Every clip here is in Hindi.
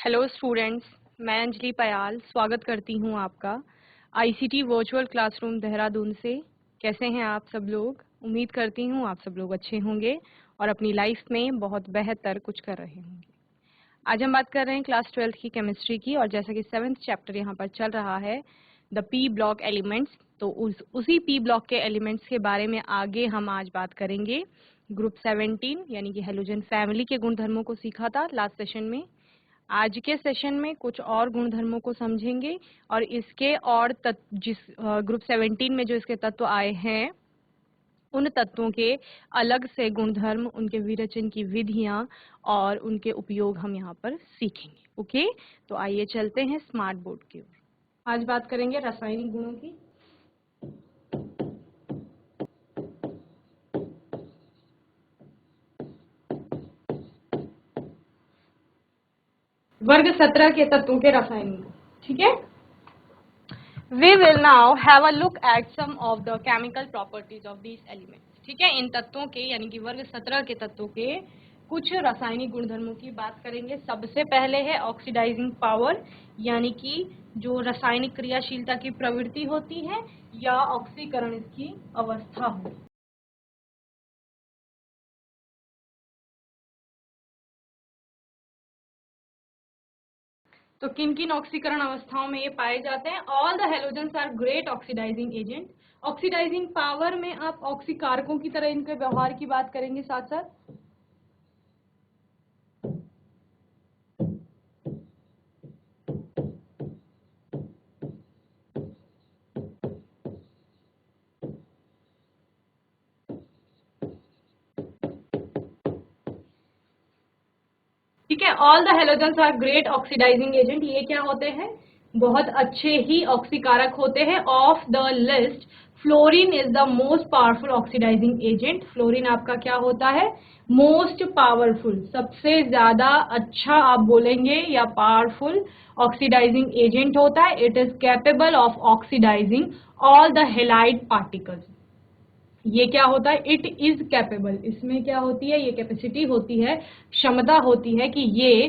हेलो स्टूडेंट्स, मैं अंजलि पयाल स्वागत करती हूं आपका आईसीटी वर्चुअल क्लासरूम देहरादून से। कैसे हैं आप सब लोग? उम्मीद करती हूं आप सब लोग अच्छे होंगे और अपनी लाइफ में बहुत बेहतर कुछ कर रहे होंगे। आज हम बात कर रहे हैं क्लास 12th की केमिस्ट्री की, और जैसा कि 7th चैप्टर यहाँ पर चल रहा है द पी ब्लॉक एलिमेंट्स, तो उसी पी ब्लॉक के एलिमेंट्स के बारे में आगे हम आज बात करेंगे। ग्रुप 17 यानी कि हेलोजन फैमिली के गुणधर्मों को सीखा था लास्ट सेशन में। आज के सेशन में कुछ और गुणधर्मों को समझेंगे और इसके और जिस ग्रुप 17 में जो इसके तत्व आए हैं उन तत्वों के अलग से गुणधर्म, उनके विरचन की विधियां और उनके उपयोग हम यहाँ पर सीखेंगे। ओके, तो आइए चलते हैं स्मार्ट बोर्ड की ओर। आज बात करेंगे रासायनिक गुणों की। वर्ग 17 के तत्वों के रासायनिक गुण, ठीक है। We will now have a look at some of the chemical properties of these elements। ठीक है, इन तत्वों के यानी कि वर्ग 17 के तत्वों के कुछ रासायनिक गुणधर्मों की बात करेंगे। सबसे पहले है ऑक्सीडाइजिंग पावर, यानी कि जो रासायनिक क्रियाशीलता की प्रवृत्ति होती है या ऑक्सीकरण इसकी अवस्था हो। तो किन किन ऑक्सीकरण अवस्थाओं में ये पाए जाते हैं? All the halogens are great oxidising agent. Oxidising power में आप ऑक्सीकारकों की तरह इनके व्यवहार की बात करेंगे साथ साथ। ठीक है, all the halogens are great oxidising agent. ये क्या होते हैं? बहुत अच्छे ही ऑक्सीकारक होते हैं। Of the list fluorine is the most powerful oxidising agent. Fluorine आपका क्या होता है? मोस्ट पावरफुल, सबसे ज्यादा अच्छा आप बोलेंगे या पावरफुल ऑक्सीडाइजिंग एजेंट होता है। It is capable of oxidising all the halide particles. ये क्या होता है? इट इज कैपेबल, इसमें क्या होती है? ये कैपेसिटी होती है, क्षमता होती है कि ये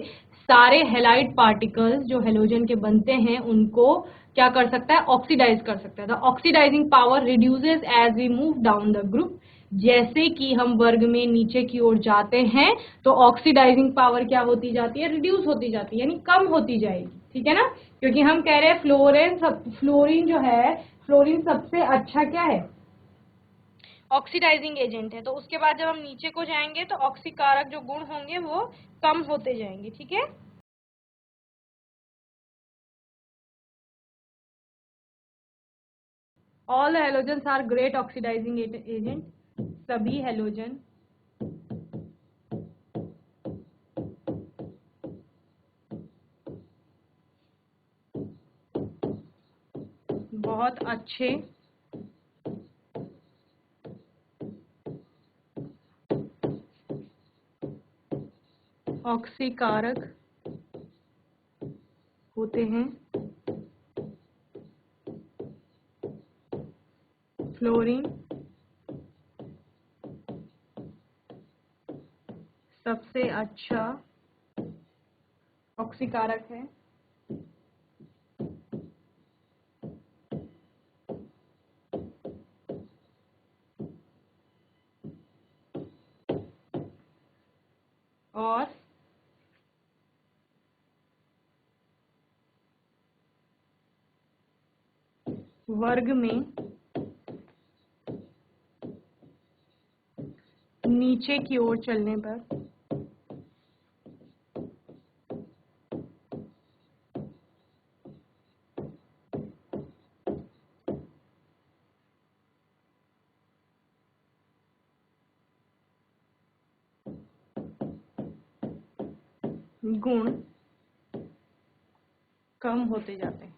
सारे हेलाइड पार्टिकल्स जो हेलोजन के बनते हैं उनको क्या कर सकता है? ऑक्सीडाइज कर सकता है। The oxidising power reduces as we move down the group. जैसे कि हम वर्ग में नीचे की ओर जाते हैं तो ऑक्सीडाइजिंग पावर क्या होती जाती है? रिड्यूस होती जाती है, यानी कम होती जाएगी। ठीक है ना, क्योंकि हम कह रहे हैं फ्लोरीन जो है, फ्लोरीन सबसे अच्छा क्या है? ऑक्सीडाइजिंग एजेंट है। तो उसके बाद जब हम नीचे को जाएंगे तो ऑक्सीकारक जो गुण होंगे वो कम होते जाएंगे। ठीक है, all halogens are great oxidising agent. सभी हेलोजन बहुत अच्छे ऑक्सीकारक होते हैं। फ्लोरीन सबसे अच्छा ऑक्सीकारक है। और वर्ग में नीचे की ओर चलने पर गुण कम होते जाते हैं।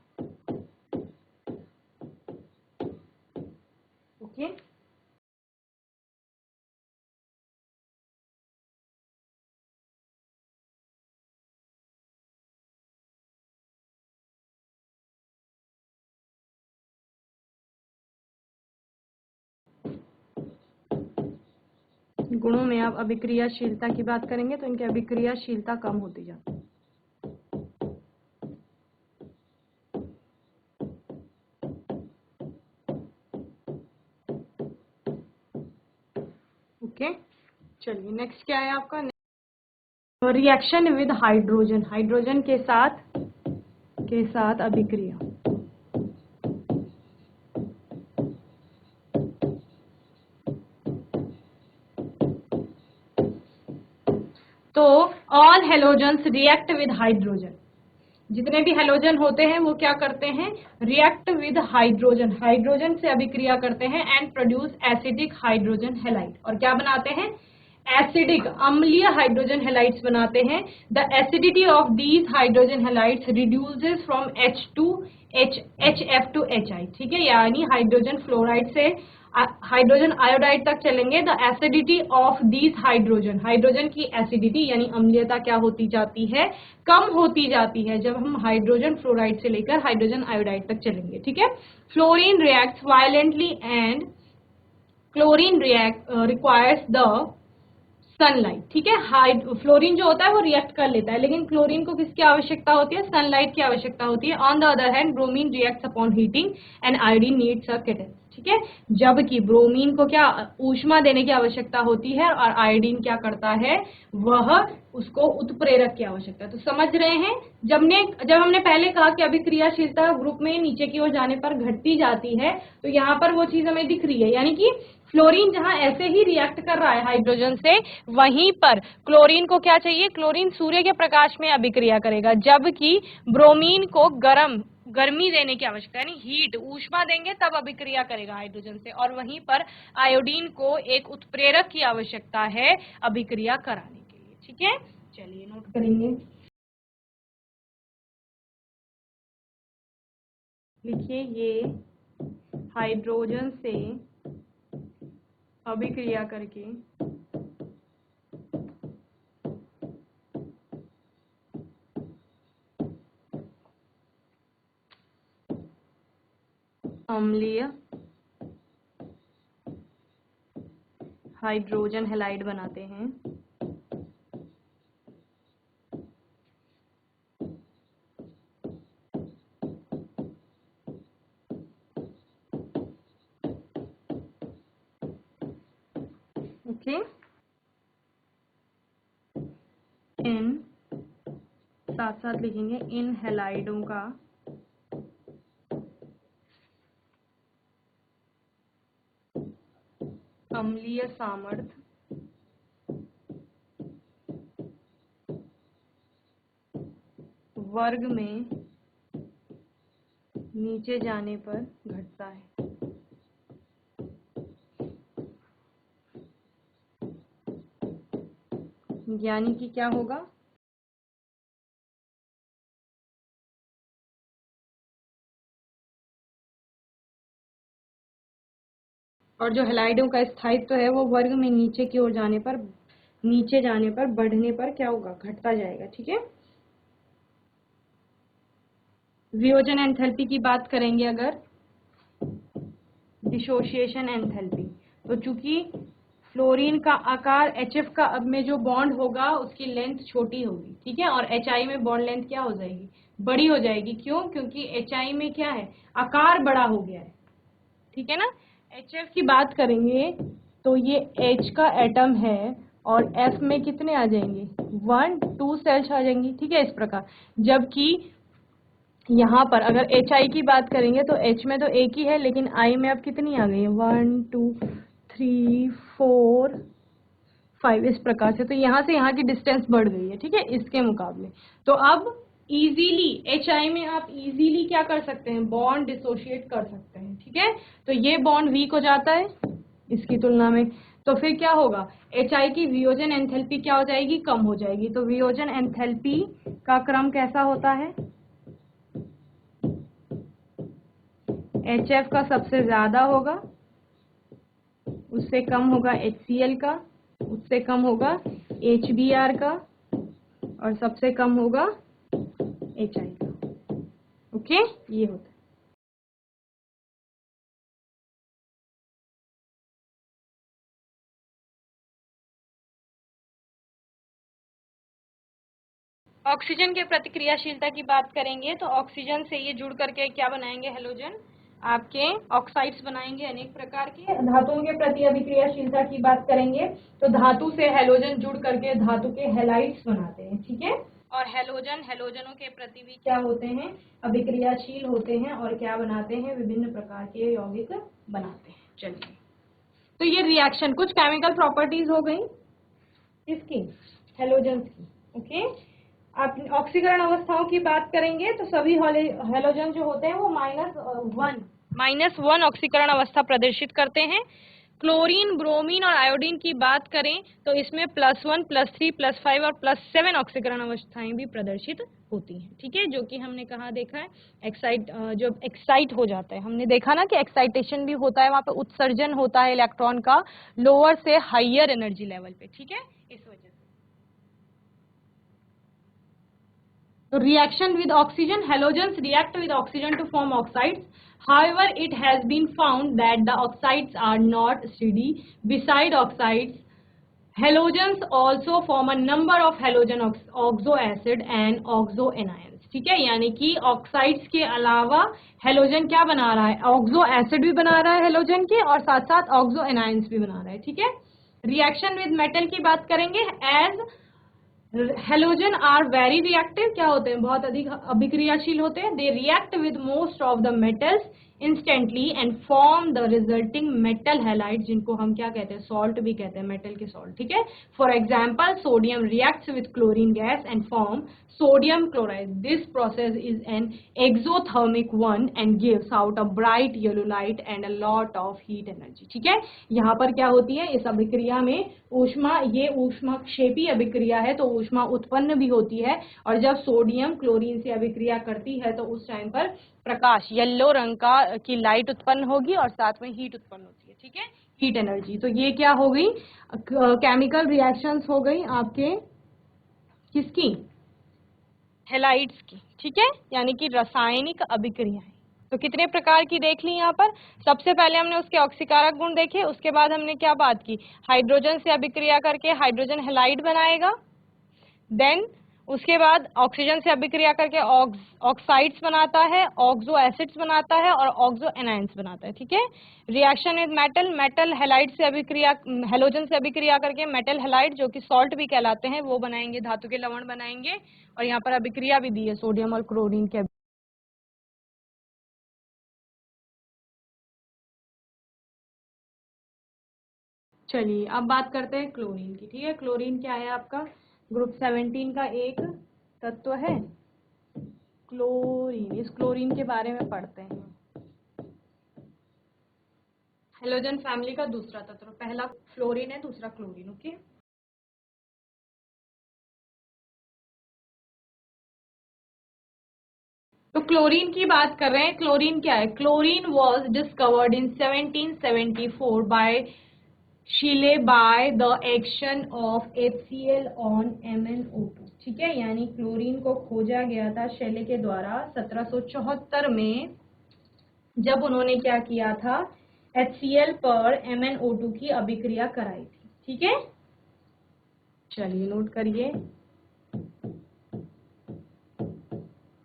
ओके, गुणों में आप अभिक्रियाशीलता की बात करेंगे तो इनकी अभिक्रियाशीलता कम होती जाती है। चलिए नेक्स्ट क्या है आपका, रिएक्शन विद हाइड्रोजन, हाइड्रोजन के साथ अभिक्रिया। तो all halogens react with hydrogen, जितने भी हेलोजन होते हैं वो क्या करते हैं, रिएक्ट विद हाइड्रोजन, हाइड्रोजन से अभिक्रिया करते हैं and produce acidic hydrogen halide, और क्या बनाते हैं, एसिडिक अम्लीय हाइड्रोजन हैलाइड्स बनाते हैं। The acidity of these hydrogen halides reduces from HF to HI, ठीक है, यानी हाइड्रोजन फ्लोराइड से हाइड्रोजन आयोडाइड तक चलेंगे। The acidity of these hydrogen, hydrogen की एसिडिटी यानी अम्लीयता क्या होती जाती है, कम होती जाती है जब हम हाइड्रोजन फ्लोराइड से लेकर हाइड्रोजन आयोडाइड तक चलेंगे, ठीक है। Fluorine reacts violently and chlorine requires the sunlight, ठीक है। फ्लोरीन जो होता है वो रिएक्ट कर लेता है, लेकिन क्लोरीन को किसकी आवश्यकता होती है, सनलाइट की आवश्यकता होती है। On the other hand bromine reacts upon heating and iodine needs a catalyst, ठीक है, जबकि ब्रोमीन को क्या ऊष्मा देने की आवश्यकता होती है और आयोडीन क्या करता है, वह उसको उत्प्रेरक की आवश्यकता है। तो समझ रहे हैं, जब हमने पहले कहा कि अभिक्रियाशीलता ग्रुप में नीचे की ओर जाने पर घटती जाती है, तो यहाँ पर वो चीज हमें दिख रही है, यानी कि फ्लोरीन जहां ऐसे ही रिएक्ट कर रहा है हाइड्रोजन से, वहीं पर क्लोरीन को क्या चाहिए, क्लोरीन सूर्य के प्रकाश में अभिक्रिया करेगा, जबकि ब्रोमीन को गर्मी देने की आवश्यकता, यानी हीट ऊष्मा देंगे तब अभिक्रिया करेगा हाइड्रोजन से, और वहीं पर आयोडीन को एक उत्प्रेरक की आवश्यकता है अभिक्रिया कराने के लिए, ठीक है। चलिए नोट करेंगे, लिखिए ये हाइड्रोजन से अभिक्रिया करके अम्लीय हाइड्रोजन हैलाइड बनाते हैं। ओके, इन साथ साथ लिखेंगे इन हैलाइडों का अम्लीय सामर्थ्य वर्ग में नीचे जाने पर घटता है। यानी कि क्या होगा, और जो हैलाइडों का स्थायित्व है वो वर्ग में नीचे की ओर जाने पर, नीचे जाने पर, बढ़ने पर क्या होगा, घटता जाएगा, ठीक है। वियोजन एंथैल्पी की बात करेंगे अगर, डिसोसिएशन एंथैल्पी, तो चूंकि फ्लोरीन का आकार HF का अब में जो बॉन्ड होगा उसकी लेंथ छोटी होगी, ठीक है, और HI में बॉन्ड लेंथ क्या हो जाएगी, बड़ी हो जाएगी। क्यों, क्योंकि HI में क्या है, आकार बड़ा हो गया है, ठीक है ना। HF की बात करेंगे तो ये H का एटम है और F में कितने आ जाएंगे, 1 2 सेल्स आ जाएंगी, ठीक है, इस प्रकार। जबकि यहाँ पर अगर HI की बात करेंगे तो H में तो एक ही है, लेकिन I में अब कितनी आ गई है, 1 2 3 4 5, इस प्रकार से। तो यहाँ से यहाँ की डिस्टेंस बढ़ गई है, ठीक है, इसके मुकाबले। तो अब इजीली HI में आप इजीली क्या कर सकते हैं, बॉन्ड डिसोशिएट कर सकते हैं, ठीक है। तो ये बॉन्ड वीक हो जाता है इसकी तुलना में, तो फिर क्या होगा, HI की वियोजन एंथैल्पी क्या हो जाएगी, कम हो जाएगी। तो वियोजन एंथैल्पी का क्रम कैसा होता है, HF का सबसे ज्यादा होगा, उससे कम होगा HCl का, उससे कम होगा HBr का, और सबसे कम होगा HI का। ओके, ये होता है। ऑक्सीजन के प्रतिक्रियाशीलता की बात करेंगे तो ऑक्सीजन से ये जुड़ करके क्या बनाएंगे, हेलोजन आपके ऑक्साइड्स बनाएंगे अनेक प्रकार के। धातुओं के प्रति अभिक्रियाशीलता की बात करेंगे तो धातु से हैलोजन जुड़ करके धातु के हैलाइड्स बनाते हैं, ठीक है। और हैलोजनों के प्रति भी क्या होते हैं, अभिक्रियाशील होते हैं और क्या बनाते हैं, विभिन्न प्रकार के यौगिक बनाते हैं। चलिए, तो ये रिएक्शन कुछ केमिकल प्रॉपर्टीज हो गई इसकी, हैलोजन्स की। ओके, आप ऑक्सीकरण अवस्थाओं की बात करेंगे तो सभी हैलोजन जो होते हैं वो -1 ऑक्सीकरण अवस्था प्रदर्शित करते हैं। क्लोरीन, ब्रोमीन और आयोडीन की बात करें तो इसमें +1, +3, +5 और +7 ऑक्सीकरण अवस्थाएं भी प्रदर्शित होती हैं, ठीक है। जो कि हमने कहा देखा है, जो एक्साइट हो जाता है, हमने देखा ना कि एक्साइटेशन भी होता है, वहां पे उत्सर्जन होता है इलेक्ट्रॉन का लोअर से हायर एनर्जी लेवल पे, ठीक है, इस वजह से। So reaction with oxygen, halogens react with oxygen to form oxides. However, it has been found that the oxides are not steady. Beside oxides, halogens also form a number of halogen oxo acid and oxo anions. ठीक है, यानी कि ऑक्साइड्स के अलावा हेलोजन क्या बना रहा है, ऑक्सो एसिड भी बना रहा है हेलोजन के, और साथ साथ ऑक्सो एनायंस भी बना रहा है, ठीक है। रिएक्शन विद मेटल की बात करेंगे, as halogen are very reactive, क्या होते हैं, बहुत अधिक अभिक्रियाशील होते हैं। They react with most of the metals instantly and form the resulting metal halide, जिनको हम क्या कहते हैं, सॉल्ट भी कहते हैं, मेटल के सॉल्ट, ठीक है। For example, sodium reacts with chlorine gas and form sodium chloride. This process is an exothermic one and gives out a bright yellow light and a lot of heat energy. ठीक है, यहाँ पर क्या होती है, इस अभिक्रिया में ऊष्मा, ये ऊष्माक्षेपी अभिक्रिया है तो ऊष्मा उत्पन्न भी होती है, और जब सोडियम क्लोरीन से अभिक्रिया करती है तो उस टाइम पर प्रकाश, येलो रंग की लाइट उत्पन्न होगी और साथ में हीट उत्पन्न होती है, ठीक है, हीट एनर्जी। तो ये क्या हो गई, केमिकल रिएक्शंस हो गई आपके किसकी, हैलाइड्स की, ठीक है, यानी कि रासायनिक अभिक्रियाएं। तो कितने प्रकार की देख ली यहाँ पर, सबसे पहले हमने उसके ऑक्सीकारक गुण देखे, उसके बाद हमने क्या बात की, हाइड्रोजन से अभिक्रिया करके हाइड्रोजन हैलाइड बनाएगा, देन उसके बाद ऑक्सीजन से अभिक्रिया करके ऑक्साइड्स बनाता है, ऑक्सो एसिड्स बनाता है और ऑक्सो एनायंस बनाता है, ठीक है। रिएक्शन विद मेटल हैलाइड से अभिक्रिया, हेलोजन से अभिक्रिया करके मेटल हैलाइड जो कि सॉल्ट भी कहलाते हैं वो बनाएंगे, धातु के लवण बनाएंगे, और यहाँ पर अभिक्रिया भी दी है सोडियम और क्लोरीन के। चलिए अब बात करते हैं क्लोरीन की, ठीक है। क्लोरीन क्या है आपका, ग्रुप 17 का एक तत्व है क्लोरीन। इस क्लोरीन के बारे में पढ़ते हैं, हेलोजन फैमिली का दूसरा तत्व, पहला फ्लोरीन है, दूसरा क्लोरीन, ओके। तो क्लोरीन की बात कर रहे हैं, क्लोरीन क्या है, chlorine was discovered in 1774 by Scheele by the action of HCl on MnO2, ठीक है, यानी क्लोरीन को खोजा गया था शेले के द्वारा 1774 में, जब उन्होंने क्या किया था, HCl पर MnO2 की अभिक्रिया कराई थी, ठीक है। चलिए नोट करिए,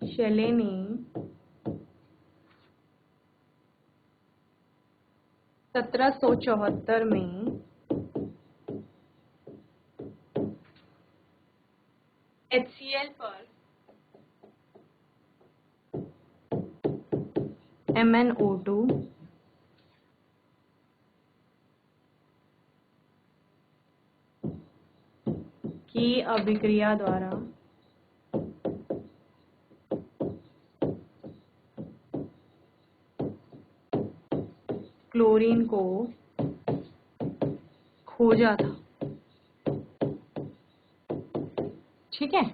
शेले ने 1774 में HCl पर MnO2 की अभिक्रिया द्वारा क्लोरीन को खोजा था, ठीक है।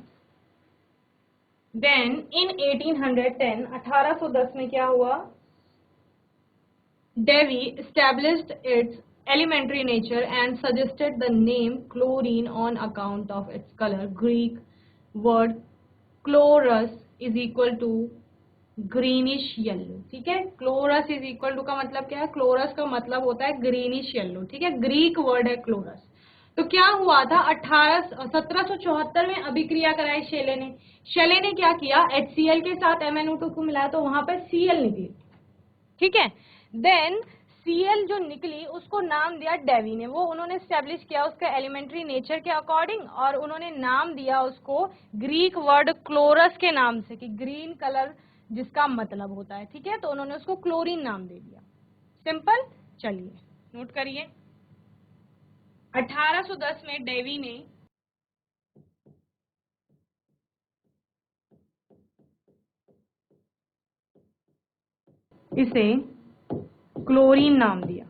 देन इन 1810, 1810 में क्या हुआ, Davy established its elementary nature and suggested the name chlorine on account of its color. Greek word chlorus is equal to greenish yellow, ठीक है। क्लोरस इज इक्वल टू का मतलब क्या है, क्लोरस का मतलब होता है ग्रीनिश येलो, ठीक है, ग्रीक वर्ड है क्लोरस। तो क्या हुआ था, 1774 में अभिक्रिया कराई शेले ने। शेले ने क्या किया, HCl के साथ MnO2 को मिलाया तो वहां पर Cl निकली, ठीक है। देन Cl जो निकली उसको नाम दिया डेवी ने, वो उन्होंने स्टैब्लिश किया उसके एलिमेंट्री नेचर के अकॉर्डिंग, और उन्होंने नाम दिया उसको ग्रीक वर्ड क्लोरस के नाम से, कि ग्रीन कलर जिसका मतलब होता है। ठीक है, तो उन्होंने उसको क्लोरीन नाम दे दिया। सिंपल। चलिए नोट करिए, 1810 में डेवी ने इसे क्लोरीन नाम दिया।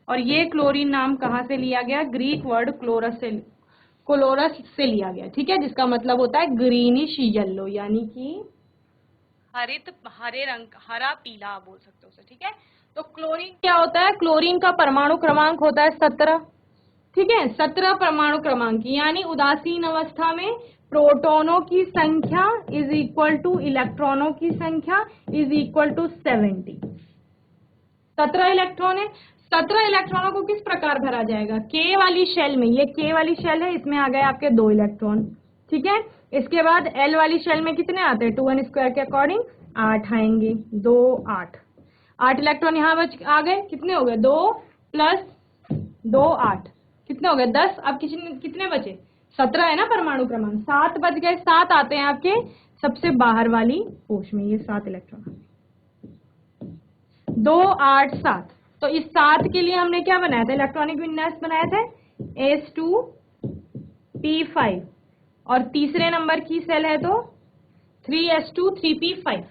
और ये क्लोरीन नाम कहां से लिया गया? ग्रीक वर्ड क्लोरस से लिया गया। ठीक है, जिसका मतलब होता है ग्रीनिश येलो, यानी कि हरित, हरे रंग, हरा पीला आप बोल सकते हो उसे। ठीक है, तो क्लोरीन क्या होता है? क्लोरीन का परमाणु क्रमांक होता है 17। ठीक है, 17 परमाणु क्रमांक, यानी उदासीन अवस्था में प्रोटॉनों की संख्या इज इक्वल टू इलेक्ट्रॉनों की संख्या इज इक्वल टू 70। 17 इलेक्ट्रॉन है। 17 इलेक्ट्रॉनों को किस प्रकार भरा जाएगा? के वाली शेल में, ये के वाली शेल है, इसमें आ गए आपके 2 इलेक्ट्रॉन। ठीक है, इसके बाद एल वाली शेल में कितने आते हैं? 2n स्क्वायर के अकॉर्डिंग 8 आएंगे, 2 8, 8 इलेक्ट्रॉन यहाँ बच आ गए। कितने हो गए? 2 प्लस 2 8, कितने हो गए? 10। अब कितने बचे? 17 है ना परमाणु क्रमांक, 7 बच गए। 7 आते हैं आपके सबसे बाहर वाली कोश में, ये 7 इलेक्ट्रॉन, 2 8 7। तो इस 7 के लिए हमने क्या बनाया था? इलेक्ट्रॉनिक विन्यास बनाया था S2P5, और तीसरे नंबर की सेल है तो 3S2 3P5।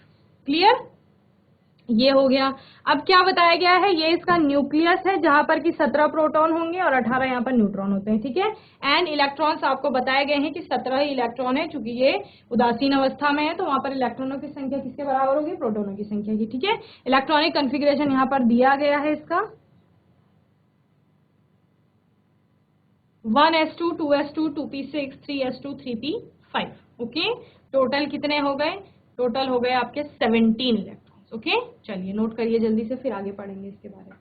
क्लियर? ये हो गया। अब क्या बताया गया है? ये इसका न्यूक्लियस है, जहां पर कि 17 प्रोटॉन होंगे और 18 यहाँ पर न्यूट्रॉन होते हैं। ठीक है, एंड इलेक्ट्रॉन्स आपको बताए गए हैं कि 17 ही इलेक्ट्रॉन है, चूंकि ये उदासीन अवस्था में है, तो वहां पर इलेक्ट्रॉनों की संख्या किसके बराबर होगी? प्रोटॉनों की संख्या की। ठीक है, इलेक्ट्रॉनिक कन्फिग्रेशन यहाँ पर दिया गया है इसका 1s2 2s2 2p6 3s2 3p5। Okay, total कितने हो गए? टोटल हो गए आपके 17 इलेक्ट्रॉन। ओके, चलिए नोट करिए जल्दी से, फिर आगे पढ़ेंगे इसके बारे में।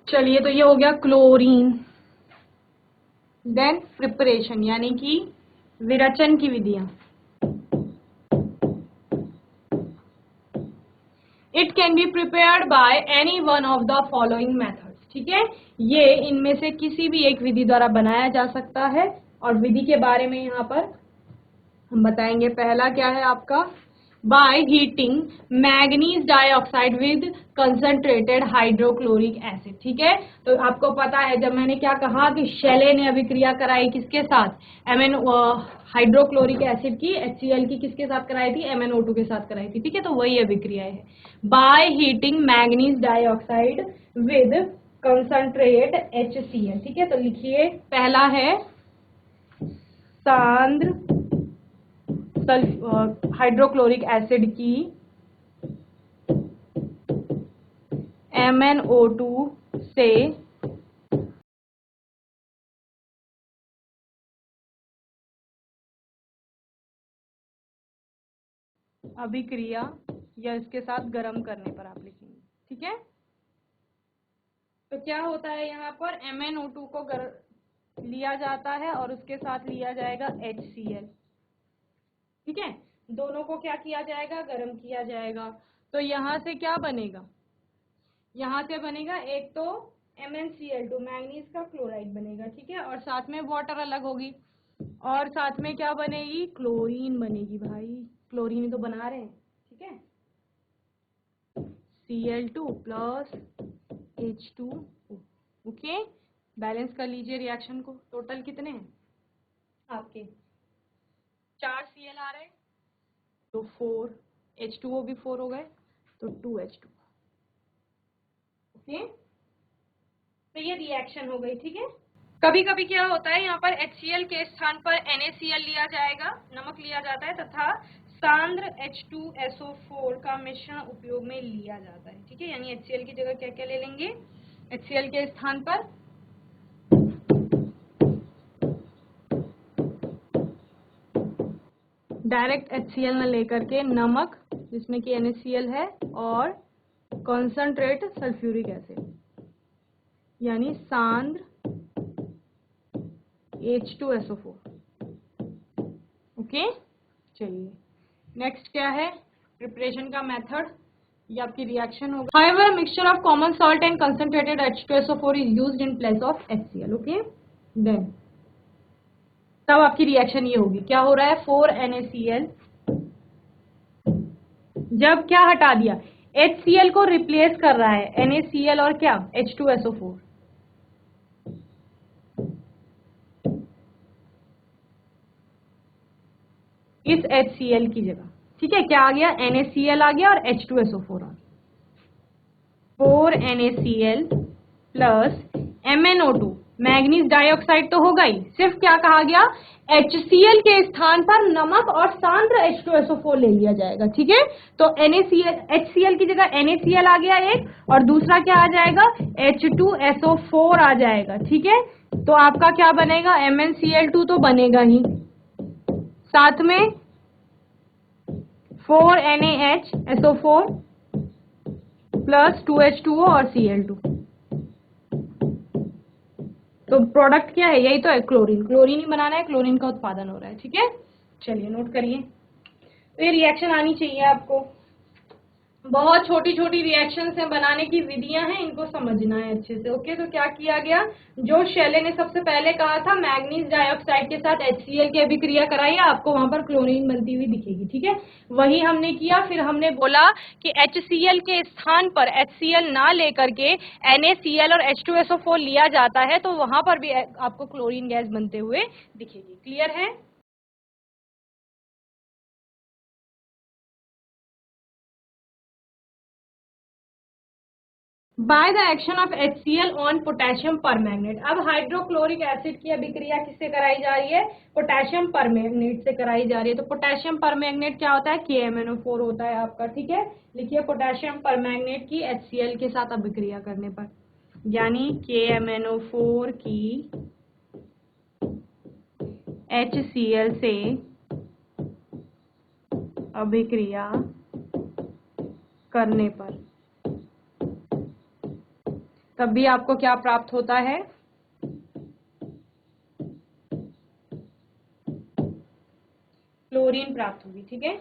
चलिए, तो ये हो गया क्लोरीन। देन प्रिपरेशन, यानी कि विरचन की विधियां। It can be prepared by any one of the following methods. ठीक है, ये इनमें से किसी भी एक विधि द्वारा बनाया जा सकता है, और विधि के बारे में यहाँ पर हम बताएंगे। पहला क्या है आपका? By heating manganese dioxide with concentrated hydrochloric acid. ठीक है, तो आपको पता है, जब मैंने क्या कहा कि शेले ने अभिक्रिया कराई किसके साथ? हाइड्रोक्लोरिक एसिड की, HCl की किसके साथ कराई थी? MnO2 के साथ कराई थी। ठीक है, तो वही अभिक्रिया है, by heating manganese dioxide with concentrate HCl। ठीक है, तो लिखिए, पहला है सांद्र हाइड्रोक्लोरिक एसिड की MnO2 से अभिक्रिया, या इसके साथ गर्म करने पर आप लिखेंगे। ठीक है, तो क्या होता है यहाँ पर? MnO2 को लिया जाता है और उसके साथ लिया जाएगा HCl। ठीक है, दोनों को क्या किया जाएगा? गर्म किया जाएगा। तो यहाँ से क्या बनेगा? यहाँ से बनेगा एक तो MnCl2, मैंगनीज का क्लोराइड बनेगा। ठीक है, और साथ में वाटर अलग होगी, और साथ में क्या बनेगी? क्लोरीन बनेगी। भाई क्लोरीन तो बना रहे हैं। ठीक है, Cl2 plus H2O। Okay, balance कर लीजिए रिएक्शन को। टोटल कितने हैं आपके? 4 Cl आ रहे हैं, तो 4 H2O भी 4 हो गए, तो 2H2। ओके, तो ये रिएक्शन हो गई। ठीक है, कभी कभी क्या होता है, यहाँ पर HCl के स्थान पर NaCl लिया जाएगा, नमक लिया जाता है, तथा सांद्र H2SO4 का मिश्रण उपयोग में लिया जाता है। ठीक है, यानी HCl की जगह क्या क्या ले लेंगे? HCl के स्थान पर डायरेक्ट HCl न लेकर के नमक जिसमें कि NaCl है और कॉन्सेंट्रेट सल्फ्यूरिक एसिड यानी सांद्र H2SO4। ओके, चलिए नेक्स्ट क्या है प्रिपरेशन का मेथड, ये आपकी रिएक्शन होगा। However mixture of common salt and concentrated H2SO4 is used in place of HCl। Okay, then तब आपकी रिएक्शन ये होगी, क्या हो रहा है 4NaCl, जब क्या हटा दिया HCl को रिप्लेस कर रहा है NaCl और क्या H2SO4। इस HCl की जगह, ठीक है, क्या आ गया NaCl आ गया और H2SO4 आ गया। 4NaCl plus MnO2 manganese dioxide तो होगा ही, सिर्फ क्या कहा गया HCl के स्थान पर नमक और सांद्र H2SO4 ले लिया जाएगा। ठीक है, तो NaCl HCl की जगह NaCl आ गया एक, और दूसरा क्या आ जाएगा H2SO4 आ जाएगा। ठीक है, तो आपका क्या बनेगा MnCl2 तो बनेगा ही, साथ में 4NaHSO4 प्लस 2H2O और Cl2। तो प्रोडक्ट क्या है, यही तो है क्लोरीन, क्लोरीन ही बनाना है, क्लोरीन का उत्पादन हो रहा है। ठीक है, चलिए नोट करिए, तो ये रिएक्शन आनी चाहिए आपको। बहुत छोटी छोटी रिएक्शन है, बनाने की विधियां हैं, इनको समझना है अच्छे से। ओके, तो क्या किया गया, जो शेले ने सबसे पहले कहा था मैग्नीज डाइऑक्साइड के साथ HCl की अभिक्रिया कराई, आपको वहां पर क्लोरीन बनती हुई दिखेगी। ठीक है, वही हमने किया, फिर हमने बोला कि HCl के स्थान पर HCl ना लेकर के NaCl और H2SO4 लिया जाता है, तो वहां पर भी आपको क्लोरीन गैस बनते हुए दिखेगी। क्लियर है? Bye the action of HCl on potassium permanganate. अब हाइड्रोक्लोरिक एसिड की अभिक्रिया किससे कराई जा रही है, पोटेशियम परमैंगनेट से कराई जा रही है। तो पोटेशियम परमैंगनेट क्या होता है, KMnO4 होता है आपका। ठीक है, लिखिए पोटेशियम परमैंगनेट की HCl के साथ अभिक्रिया करने पर, यानी KMnO4 की HCl से अभिक्रिया करने पर तब भी आपको क्या प्राप्त होता है, क्लोरीन प्राप्त होगी। ठीक है,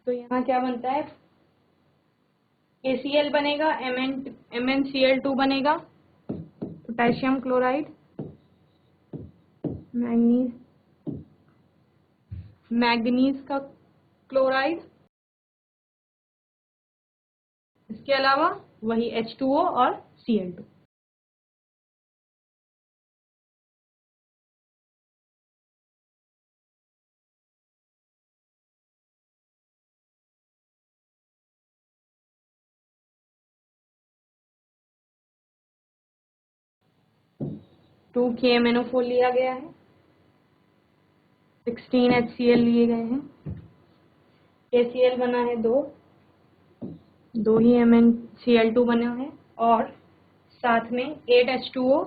तो यहाँ क्या बनता है ACl बनेगा, MnCl2 बनेगा, पोटेशियम क्लोराइड, मैग्नीज का क्लोराइड, इसके अलावा वही H2O और Cl2। टू KMnO4 लिया गया है, 16 HCl लिए गए हैं, KCl बना है दो ही MnCl2 बना है, और साथ में 8 H2O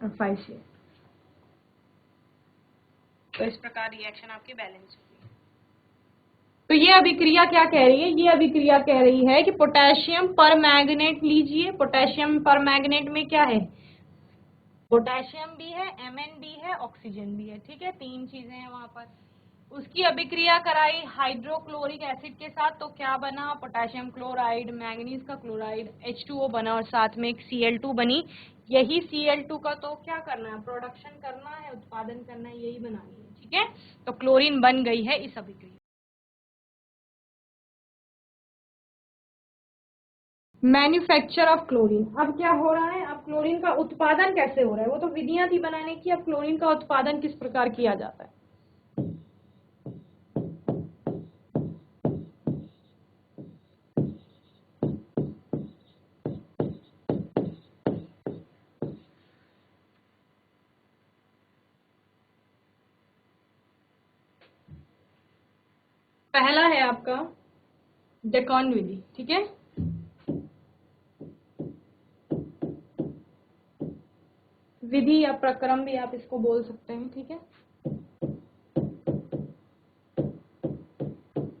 और 5 Cl। तो इस प्रकार रिएक्शन आपकी बैलेंस होगी। तो ये अभिक्रिया क्या कह रही है, ये अभिक्रिया कह रही है कि पोटेशियम परमैंगनेट लीजिए, पोटेशियम परमैंगनेट में क्या है, पोटेशियम भी है, Mn भी है, ऑक्सीजन भी है। ठीक है, तीन चीजें हैं वहां पर। उसकी अभिक्रिया कराई हाइड्रोक्लोरिक एसिड के साथ, तो क्या बना पोटेशियम क्लोराइड, मैंगनीज का क्लोराइड, H2O बना और साथ में एक Cl2 बनी। यही Cl2 का तो क्या करना है, प्रोडक्शन करना है, उत्पादन करना है, यही बनानी है। ठीक है, तो क्लोरीन बन गई है इस अभिक्रिया। मैन्युफैक्चर ऑफ क्लोरीन, अब क्या हो रहा है, अब क्लोरीन का उत्पादन कैसे हो रहा है, वो तो विधियां थी बनाने की, अब क्लोरीन का उत्पादन किस प्रकार किया जाता है। पहला है आपका डेकॉन विधि। ठीक है, विधि या प्रक्रम भी आप इसको बोल सकते हैं, ठीक है।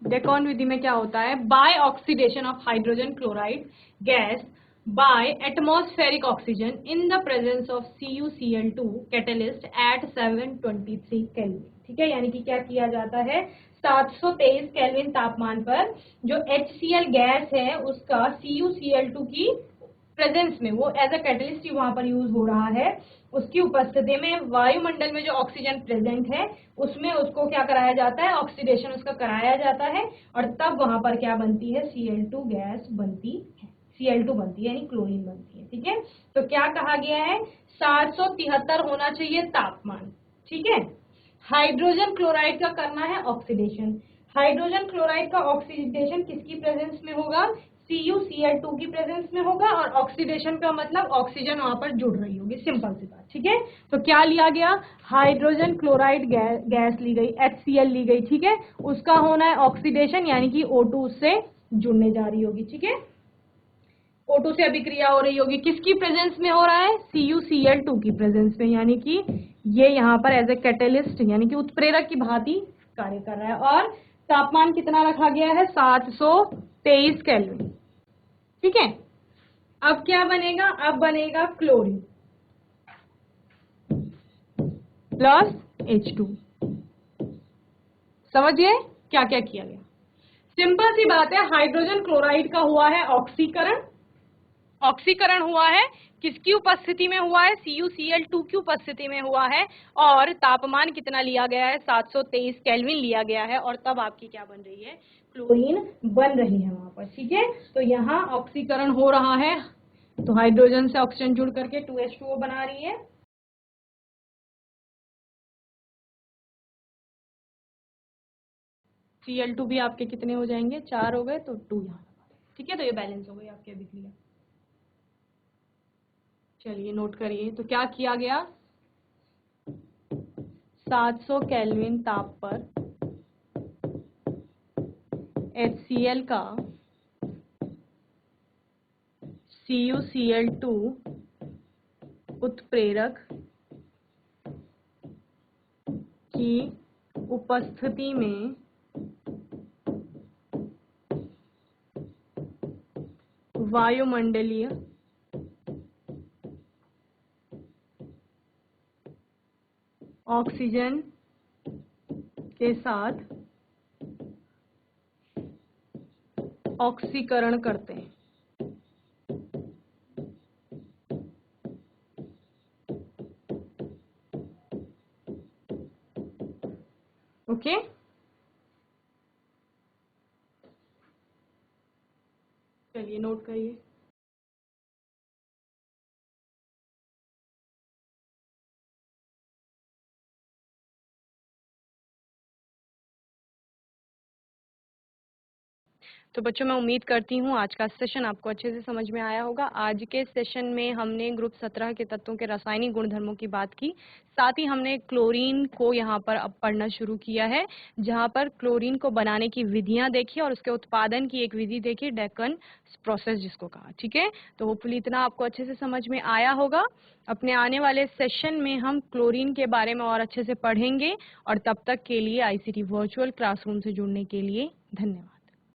डेकॉन विधि में क्या होता है, by oxidation of hydrogen chloride gas by atmospheric oxygen in the presence of CuCl2 catalyst at 723 kelvin, ठीक है। यानी कि क्या किया जाता है, 723 केल्विन तापमान पर जो HCl गैस है उसका CuCl2 की प्रेजेंस में, वो एज अ कैटलिस्ट वहां पर यूज हो रहा है, उसकी उपस्थिति में वायुमंडल में जो ऑक्सीजन प्रेजेंट है उसमें उसको क्या कराया जाता है, ऑक्सीडेशन उसका कराया जाता है, और तब वहां पर क्या बनती है, Cl2 गैस बनती है, Cl2 बनती है, यानी क्लोरीन बनती है, ठीक है। तो क्या कहा गया है, 773 होना चाहिए तापमान, ठीक है। हाइड्रोजन क्लोराइड का करना है ऑक्सीडेशन, हाइड्रोजन क्लोराइड का ऑक्सीडेशन किसकी प्रेजेंस में होगा, CuCl2 की प्रेजेंस में होगा, और ऑक्सीडेशन का मतलब ऑक्सीजन वहां पर जुड़ रही होगी, सिंपल सी बात, ठीक है। तो क्या लिया गया, हाइड्रोजन क्लोराइड गैस ली गई, HCl ली गई, ठीक है। उसका होना है ऑक्सीडेशन, यानी कि O2 उससे जुड़ने जा रही होगी, ठीक है। O2 से अभिक्रिया हो रही होगी, किसकी प्रेजेंस में हो रहा है, CuCl2 की प्रेजेंस में, यानी कि ये यहाँ पर एज ए कैटेलिस्ट यानी कि उत्प्रेरक की भांति कार्य कर रहा है। और तापमान कितना रखा गया है, 723 केल्विन, ठीक है। अब क्या बनेगा, अब बनेगा क्लोरीन प्लस H2। समझिए क्या क्या किया गया, सिंपल सी बात है, हाइड्रोजन क्लोराइड का हुआ है ऑक्सीकरण, ऑक्सीकरण हुआ है, किसकी उपस्थिति में हुआ है, CuCl2 की उपस्थिति में हुआ है, और तापमान कितना लिया गया है, 723 केल्विन लिया गया है, और तब आपकी क्या बन रही है, क्लोरीन बन रही है वहां पर, ठीक है। तो यहाँ ऑक्सीकरण हो रहा है, तो हाइड्रोजन से ऑक्सीजन जुड़ करके 2H2O बना रही है, Cl2 भी आपके कितने हो जाएंगे, 4 हो गए, तो 2 यहाँ, ठीक है। तो ये बैलेंस हो गई आपकी अभिक्रिया। चलिए नोट करिए, तो क्या किया गया, 700 केल्विन ताप पर HCl का CuCl2 उत्प्रेरक की उपस्थिति में वायुमंडलीय ऑक्सीजन के साथ ऑक्सीकरण करते हैं, ओके। चलिए नोट करिए, तो बच्चों मैं उम्मीद करती हूँ आज का सेशन आपको अच्छे से समझ में आया होगा। आज के सेशन में हमने ग्रुप 17 के तत्वों के रासायनिक गुणधर्मों की बात की, साथ ही हमने क्लोरीन को यहाँ पर अब पढ़ना शुरू किया है, जहाँ पर क्लोरीन को बनाने की विधियाँ देखी और उसके उत्पादन की एक विधि देखी, डेकन प्रोसेस जिसको कहा, ठीक है। तो होपफुली इतना आपको अच्छे से समझ में आया होगा। अपने आने वाले सेशन में हम क्लोरीन के बारे में और अच्छे से पढ़ेंगे, और तब तक के लिए ICT वर्चुअल क्लासरूम से जुड़ने के लिए धन्यवाद।